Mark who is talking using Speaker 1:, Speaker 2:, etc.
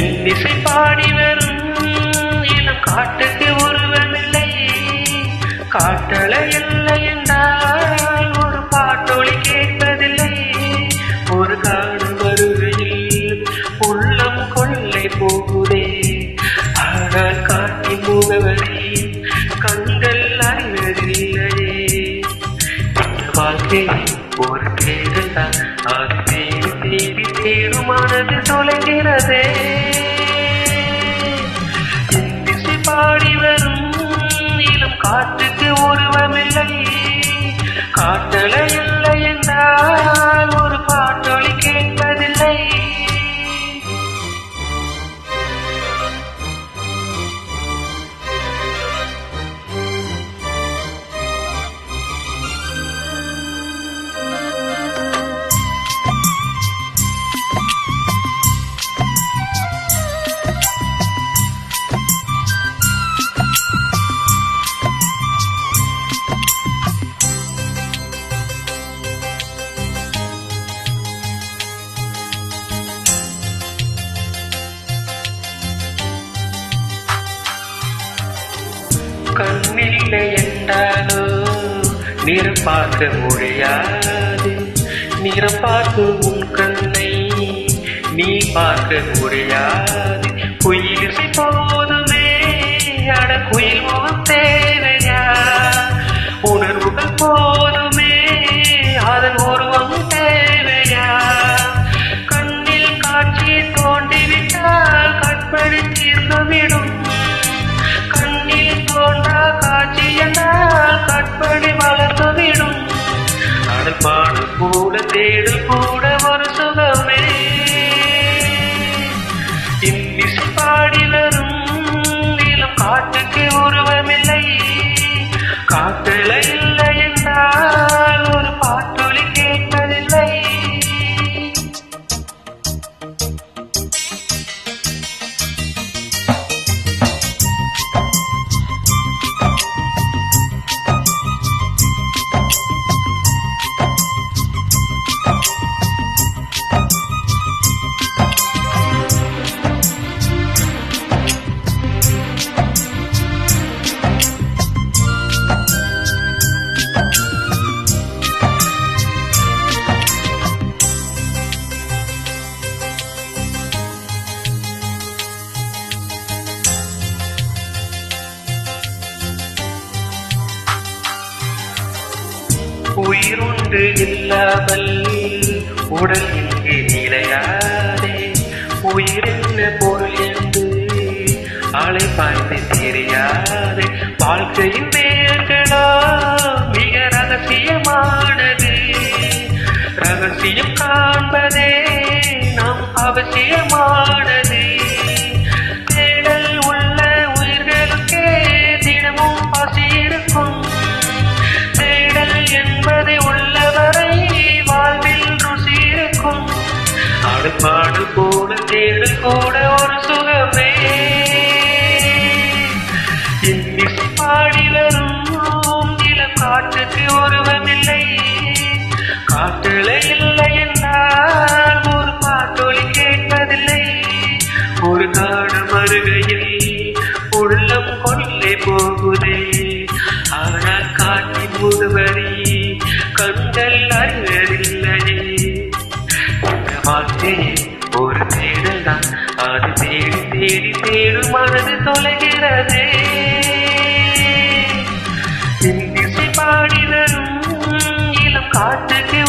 Speaker 1: இன்னிசை பாடி வரும் இளம் காட்டுக்கு உருவமில்லை. காட்டலை இல்லை என்றால் ஒரு பாட்டொலி கேட்பதில்லை. ஒரு காடு வருகையில் உள்ளம் கொள்ளை போகுதே. ஆனால் காட்டின் முகவரி கண்கள் அறிவதில்லையே. இந்த வாழ்க்கை ஒரு தேடல் தான். அது தேடி தேடி தேடுமானது தொலைகிறதே. இன்னிசை பாடி வரும் இளம் காற்றுக்கு உருவமில்லை. காட்டலை இல்லை என்றால் ஒரு பாட்டொலி கேட்பதில்லை. கண்ணில்லை என்றாலோ நிறம் பார்க்க முடியாது. நிறம் பார்த்து உன் கண்ணை நீ பார்க்க முடியாது. குயிலிசை போதுமே அட குயில் முகம் தேவையா. உணர்வுகள் போதுமே அதன் உருவம் தேவையா. கண்ணில் காட்சி தோண்டிவிட்டால் கற்பனை தீர்ந்துவிடும். காட்சி என்றால் கற்பனை வளர்ந்துவிடும். அடப்பாடு கூட தேடு கூட ஒரு சுகமே. இன்னிசை பாடி வரும் இளம் காட்டுக்கு உருவமில்லை. காட்டலை இல்லை என்றால் ஒரு பாட்டொலி கேட்பதில்லை. உயிருண்டு இல்லாமல் உடல் இங்கே நிலையாதே. உயிர் என்ன பொருள் என்று ஆளை பாய்ந்து தெரியாதே. வாழ்க்கையின் வேர்களோ மிக ரகசியமானது. ரகசியம் காண்பதே நாம் அவசியமானது. தேடல் உள்ள உயிர்களுக்கே தினமும் பசி இருக்கும். என்பதை உள்ளவரை வாழ்வில் ருசி இருக்கும். ஆடுபாடு கூட தேடல் கூட ஒரு சுகமே. இன்னிசை பாடி வரும் இளம் காற்றுக்கு உருவமில்லை. காட்டலை இல்லை என்றால் ஒரு பாட்டொலி கேட்பதில்லை. ஒரு காடு வருகையில் உள்ளம் கொள்ளை போகுதே. ஆனால் காட்டின் முகவரி கண்கள் அறிவதில்லையே. இந்த வாழ்க்கை ஒரு தேடல் தான். அது தேடி தேடி தேடும் மனது தொலைகிறதே. இன்னிசை பாடி வரும் இளம் காட்டுக்கு